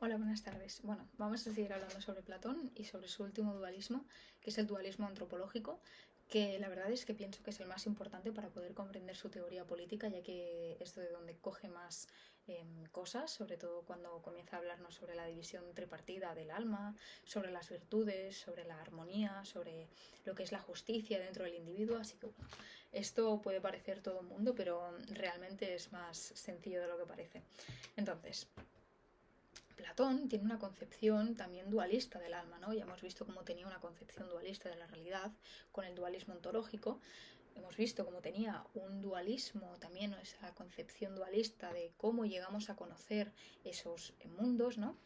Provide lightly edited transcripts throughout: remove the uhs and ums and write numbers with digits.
Hola, buenas tardes. Bueno, vamos a seguir hablando sobre Platón y sobre su último dualismo, que es el dualismo antropológico, que la verdad es que pienso que es el más importante para poder comprender su teoría política, ya que es de donde coge más cosas, sobre todo cuando comienza a hablarnos sobre la división tripartida del alma, sobre las virtudes, sobre la armonía, sobre lo que es la justicia dentro del individuo. Así que bueno, esto puede parecer todo un mundo, pero realmente es más sencillo de lo que parece. Entonces, Platón tiene una concepción también dualista del alma, ¿no? Ya hemos visto cómo tenía una concepción dualista de la realidad con el dualismo ontológico. Hemos visto cómo tenía un dualismo, también esa concepción dualista de cómo llegamos a conocer esos mundos, ¿no?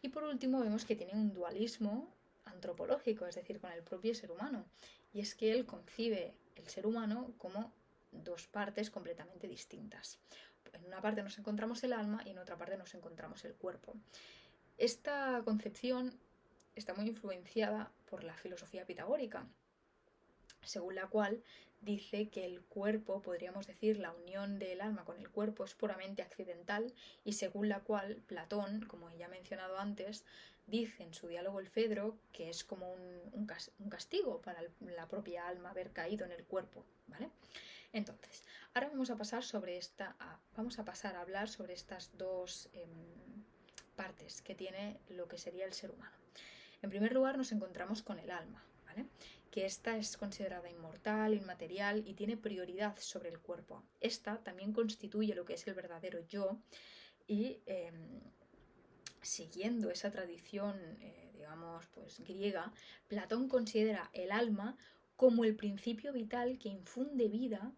Y por último vemos que tiene un dualismo antropológico, es decir, con el propio ser humano. Y es que él concibe el ser humano como dos partes completamente distintas. En una parte nos encontramos el alma y en otra parte nos encontramos el cuerpo. Esta concepción está muy influenciada por la filosofía pitagórica, según la cual dice que el cuerpo, podríamos decir, la unión del alma con el cuerpo es puramente accidental, y según la cual Platón, como ya he mencionado antes, dice en su diálogo El Fedro que es como un castigo para la propia alma haber caído en el cuerpo, ¿vale? Entonces, ahora vamos a pasar a hablar sobre estas dos partes que tiene lo que sería el ser humano. En primer lugar nos encontramos con el alma, ¿vale? Que esta es considerada inmortal, inmaterial y tiene prioridad sobre el cuerpo. Esta también constituye lo que es el verdadero yo y siguiendo esa tradición, digamos, pues griega, Platón considera el alma como el principio vital que infunde vida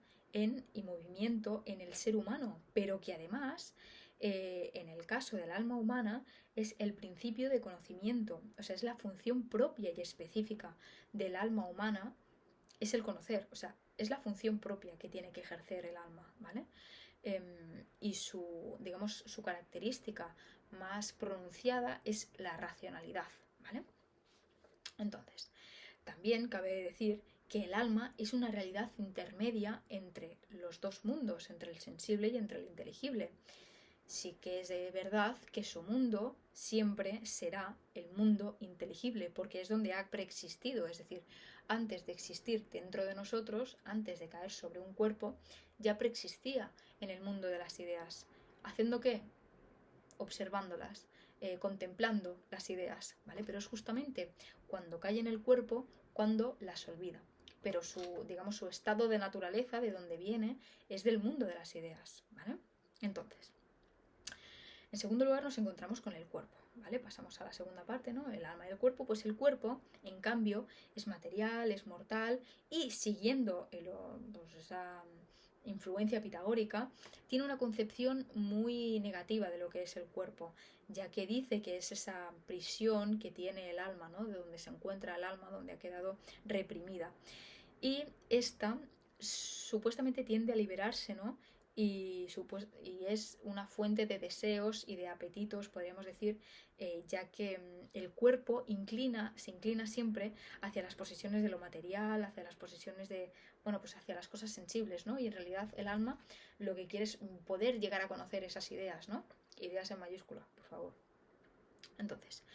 y movimiento en el ser humano, pero que además, en el caso del alma humana, es el principio de conocimiento, o sea, es la función propia y específica del alma humana, es el conocer, o sea, es la función propia que tiene que ejercer el alma, ¿vale? Y digamos, su característica más pronunciada es la racionalidad, ¿vale? Entonces, también cabe decir que el alma es una realidad intermedia entre los dos mundos, entre el sensible y entre el inteligible. Sí que es de verdad que su mundo siempre será el mundo inteligible, porque es donde ha preexistido, es decir, antes de existir dentro de nosotros, antes de caer sobre un cuerpo, ya preexistía en el mundo de las ideas. ¿Haciendo qué? Observándolas, contemplando las ideas, ¿vale? Pero es justamente cuando cae en el cuerpo cuando las olvida. Pero digamos, su estado de naturaleza, de donde viene, es del mundo de las ideas, ¿vale? Entonces, en segundo lugar nos encontramos con el cuerpo, ¿vale? Pasamos a la segunda parte, ¿no? El alma y el cuerpo. Pues el cuerpo, en cambio, es material, es mortal y siguiendo pues esa influencia pitagórica, tiene una concepción muy negativa de lo que es el cuerpo, ya que dice que es esa prisión que tiene el alma, ¿no? De donde se encuentra el alma, donde ha quedado reprimida. Y esta supuestamente tiende a liberarse, ¿no? Y es una fuente de deseos y de apetitos, podríamos decir, ya que el cuerpo se inclina siempre hacia las posesiones de lo material, hacia las posesiones de, bueno, pues hacia las cosas sensibles, ¿no? Y en realidad el alma lo que quiere es poder llegar a conocer esas ideas, ¿no? Ideas en mayúscula, por favor. Entonces,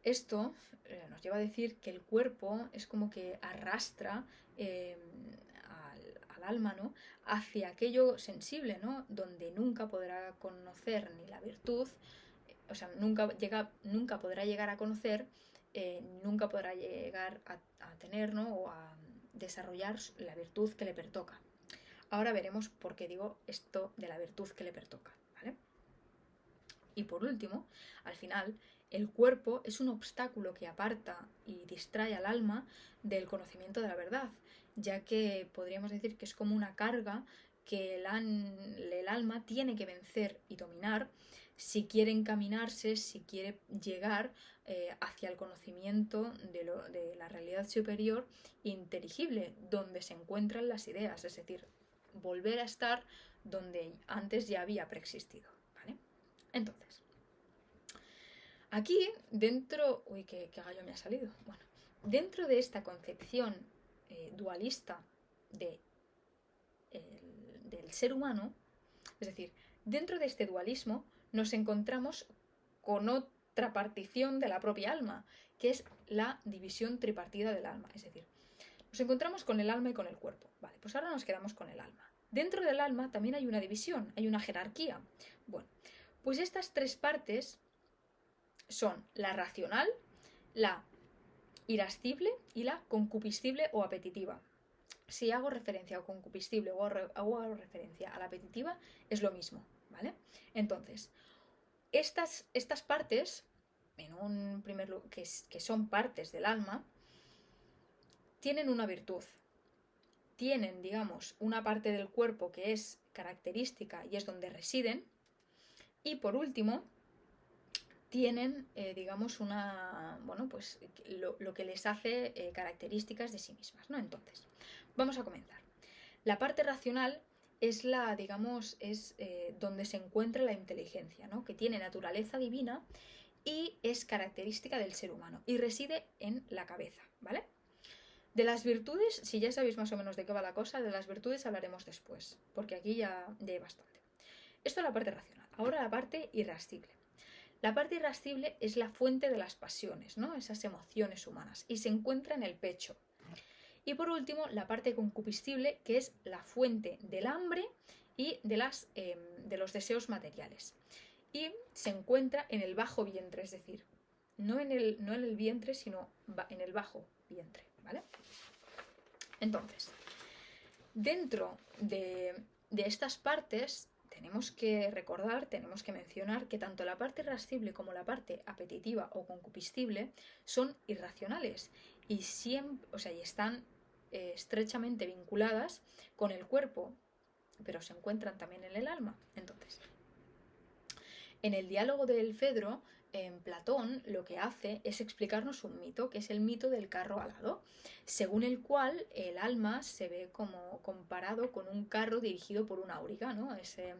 esto nos lleva a decir que el cuerpo es como que arrastra al alma, ¿no? Hacia aquello sensible, ¿no? Donde nunca podrá conocer ni la virtud, o sea, nunca podrá llegar a conocer, nunca podrá llegar a tener, ¿no? O a desarrollar la virtud que le pertoca. Ahora veremos por qué digo esto de la virtud que le pertoca, ¿vale? Y por último, al final, el cuerpo es un obstáculo que aparta y distrae al alma del conocimiento de la verdad, ya que podríamos decir que es como una carga que el alma tiene que vencer y dominar si quiere encaminarse, si quiere llegar hacia el conocimiento de la realidad superior inteligible, donde se encuentran las ideas, es decir, volver a estar donde antes ya había preexistido, ¿vale? Entonces, aquí dentro... Uy, qué gallo me ha salido. Bueno, dentro de esta concepción dualista de, del ser humano, es decir, dentro de este dualismo nos encontramos con otra partición de la propia alma, que es la división tripartida del alma. Es decir, nos encontramos con el alma y con el cuerpo. Vale, pues ahora nos quedamos con el alma. Dentro del alma también hay una división, hay una jerarquía. Bueno, pues estas tres partes son la racional, la irascible y la concupiscible o apetitiva. Si hago referencia a concupiscible o hago referencia a la apetitiva, es lo mismo, ¿vale? Entonces, estas partes, en un primer lugar, que son partes del alma, tienen una virtud. Tienen, digamos, una parte del cuerpo que es característica y es donde residen. Y por último, tienen, digamos, pues lo que les hace características de sí mismas, ¿no? Entonces, vamos a comenzar. La parte racional es donde se encuentra la inteligencia, ¿no? Que tiene naturaleza divina y es característica del ser humano y reside en la cabeza, ¿vale? De las virtudes, si ya sabéis más o menos de qué va la cosa, de las virtudes hablaremos después, porque aquí ya hay bastante. Esto es la parte racional. Ahora la parte irascible. La parte irascible es la fuente de las pasiones, ¿no? Esas emociones humanas, y se encuentra en el pecho. Y por último, la parte concupiscible, que es la fuente del hambre y de los deseos materiales. Y se encuentra en el bajo vientre, es decir, no en el vientre, sino en el bajo vientre, ¿vale? Entonces, dentro de estas partes tenemos que recordar, tenemos que mencionar que tanto la parte irascible como la parte apetitiva o concupiscible son irracionales y están estrechamente vinculadas con el cuerpo, pero se encuentran también en el alma. Entonces, en el diálogo del Fedro, Platón lo que hace es explicarnos un mito, que es el mito del carro alado, según el cual el alma se ve como comparado con un carro dirigido por un auriga, ¿no? Ese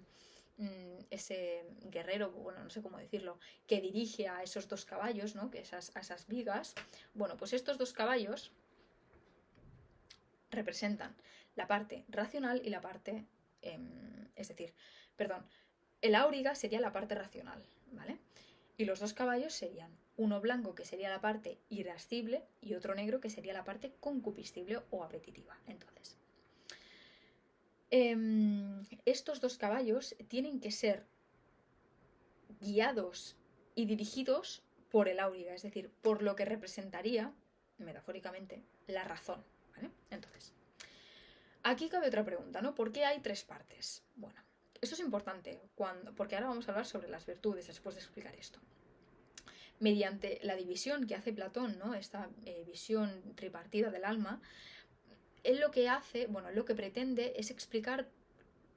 guerrero, bueno, no sé cómo decirlo, que dirige a esos dos caballos, ¿no? Que a esas vigas. Bueno, pues estos dos caballos representan la parte racional y la parte... el auriga sería la parte racional, ¿vale? Y los dos caballos serían uno blanco, que sería la parte irascible, y otro negro, que sería la parte concupiscible o apetitiva. Entonces, estos dos caballos tienen que ser guiados y dirigidos por el auriga, es decir, por lo que representaría, metafóricamente, la razón, ¿vale? Entonces, aquí cabe otra pregunta, ¿no? ¿Por qué hay tres partes? Bueno, esto es importante, porque ahora vamos a hablar sobre las virtudes después de explicar esto. Mediante la división que hace Platón, ¿no? Esta visión tripartida del alma, él lo que pretende es explicar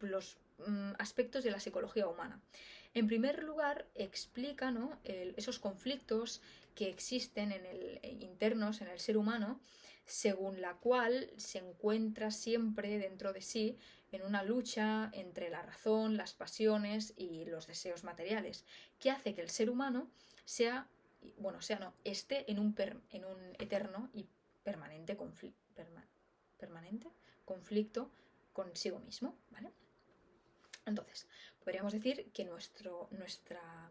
los aspectos de la psicología humana. En primer lugar, explica, ¿no? Esos conflictos que existen internos en el ser humano, según la cual se encuentra siempre dentro de sí en una lucha entre la razón, las pasiones y los deseos materiales, que hace que el ser humano esté en un eterno y permanente conflicto consigo mismo, ¿vale? Entonces, podríamos decir que nuestra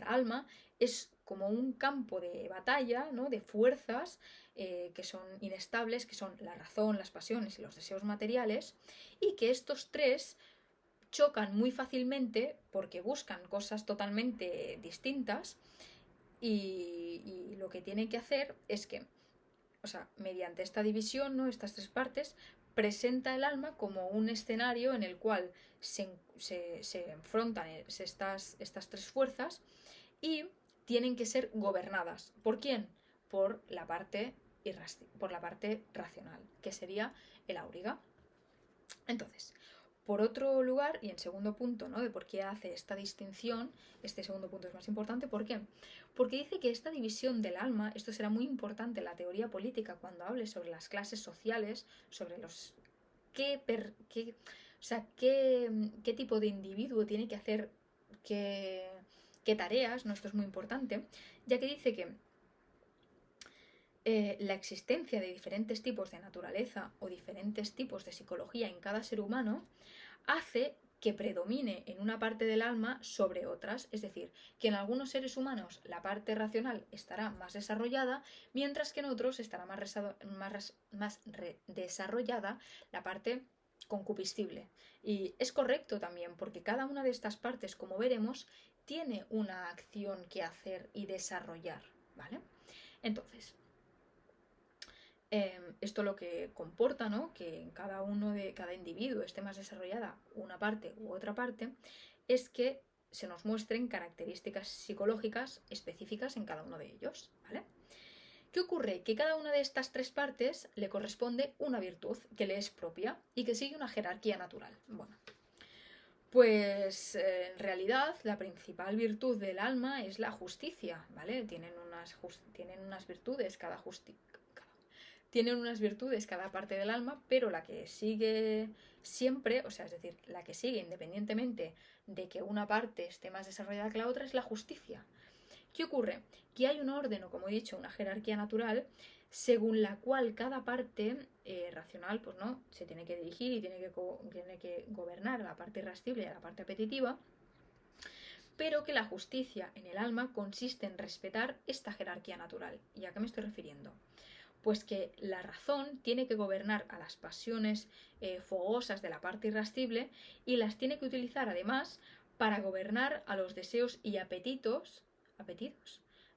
alma es como un campo de batalla, ¿no? De fuerzas que son inestables, que son la razón, las pasiones y los deseos materiales, y que estos tres chocan muy fácilmente porque buscan cosas totalmente distintas, y lo que tiene que hacer es que, mediante esta división, ¿no? Estas tres partes, presenta el alma como un escenario en el cual se enfrentan estas tres fuerzas y tienen que ser gobernadas. ¿Por quién? Por la parte racional, que sería el auriga. Entonces, por otro lugar, y en segundo punto, ¿no? De por qué hace esta distinción, este segundo punto es más importante. ¿Por qué? Porque dice que esta división del alma, esto será muy importante en la teoría política cuando hable sobre las clases sociales, sobre qué tipo de individuo tiene que hacer qué tareas, ¿no? Esto es muy importante, ya que dice que la existencia de diferentes tipos de naturaleza o diferentes tipos de psicología en cada ser humano hace que predomine en una parte del alma sobre otras, es decir, que en algunos seres humanos la parte racional estará más desarrollada, mientras que en otros estará más desarrollada la parte concupiscible. Y es correcto también, porque cada una de estas partes, como veremos, tiene una acción que hacer y desarrollar, ¿vale? Entonces, esto lo que comporta, ¿no?, que en cada individuo esté más desarrollada una parte u otra parte, es que se nos muestren características psicológicas específicas en cada uno de ellos, ¿vale? ¿Qué ocurre? Que cada una de estas tres partes le corresponde una virtud que le es propia y que sigue una jerarquía natural. Bueno, pues en realidad la principal virtud del alma es la justicia, ¿vale? Tienen unas virtudes tienen unas virtudes cada parte del alma, pero la que sigue siempre, o sea, es decir, la que sigue independientemente de que una parte esté más desarrollada que la otra, es la justicia. ¿Qué ocurre? Que hay un orden, o como he dicho, una jerarquía natural, según la cual cada parte racional, pues no, se tiene que dirigir y tiene que gobernar a la parte irascible y a la parte apetitiva, pero que la justicia en el alma consiste en respetar esta jerarquía natural. ¿Y a qué me estoy refiriendo? Pues que la razón tiene que gobernar a las pasiones fogosas de la parte irascible y las tiene que utilizar además para gobernar a los deseos y apetitos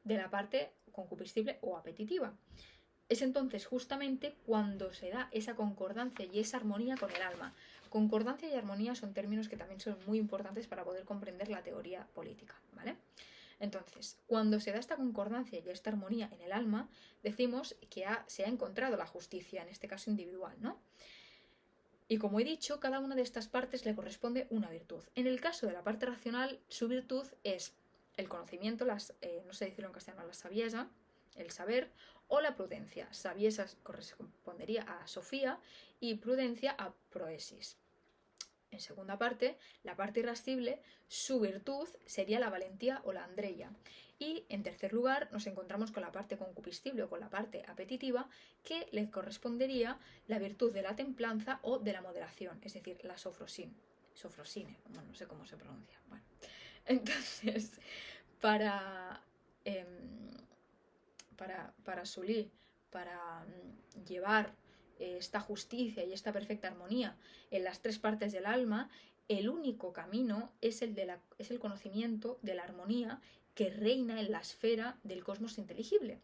de la parte concupiscible o apetitiva. Es entonces justamente cuando se da esa concordancia y esa armonía con el alma. Concordancia y armonía son términos que también son muy importantes para poder comprender la teoría política, ¿vale? Entonces, cuando se da esta concordancia y esta armonía en el alma, decimos que se ha encontrado la justicia, en este caso individual, ¿no? Y como he dicho, cada una de estas partes le corresponde una virtud. En el caso de la parte racional, su virtud es el conocimiento, no sé decirlo en castellano, la sabieza, el saber, o la prudencia. Sabieza correspondería a Sofía y prudencia a proesis. En segunda parte, la parte irascible, su virtud sería la valentía o la andreia. Y en tercer lugar nos encontramos con la parte concupiscible o con la parte apetitiva, que le correspondería la virtud de la templanza o de la moderación, es decir, la sofrosine, bueno, no sé cómo se pronuncia. Bueno, entonces, para llevar esta justicia y esta perfecta armonía en las tres partes del alma, el único camino es el conocimiento de la armonía que reina en la esfera del cosmos inteligible.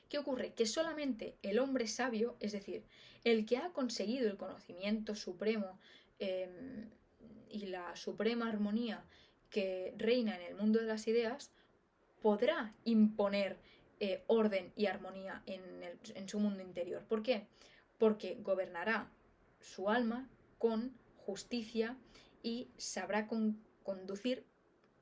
¿Qué ocurre? Que solamente el hombre sabio, es decir, el que ha conseguido el conocimiento supremo y la suprema armonía que reina en el mundo de las ideas, podrá imponer orden y armonía en su mundo interior. ¿Por qué? Porque gobernará su alma con justicia y sabrá conducir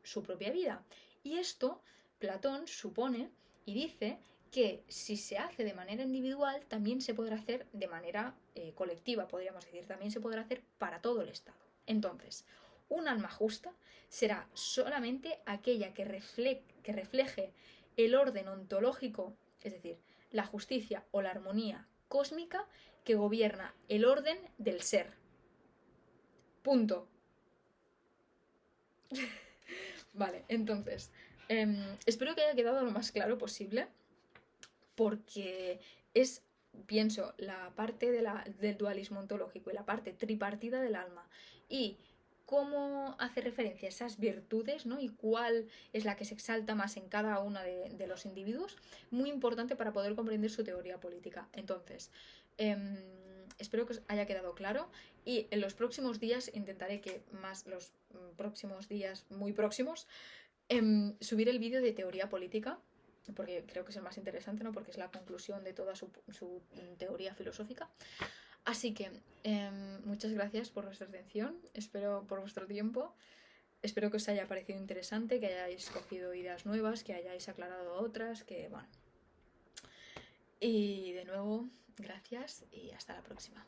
su propia vida. Y esto Platón supone y dice que si se hace de manera individual, también se podrá hacer de manera colectiva, podríamos decir, también se podrá hacer para todo el Estado. Entonces, un alma justa será solamente aquella que refleje el orden ontológico, es decir, la justicia o la armonía cósmica que gobierna el orden del ser. Punto. Vale, entonces, espero que haya quedado lo más claro posible, porque pienso, la parte del dualismo ontológico y la parte tripartida del alma, y cómo hace referencia a esas virtudes, ¿no?, y cuál es la que se exalta más en cada uno de los individuos, muy importante para poder comprender su teoría política. Entonces, espero que os haya quedado claro, y en los próximos días intentaré los próximos días muy próximos, subir el vídeo de teoría política, porque creo que es el más interesante, ¿no?, porque es la conclusión de toda su teoría filosófica. Así que muchas gracias por vuestra atención, espero por vuestro tiempo, espero que os haya parecido interesante, que hayáis cogido ideas nuevas, que hayáis aclarado otras, que bueno. Y de nuevo, gracias y hasta la próxima.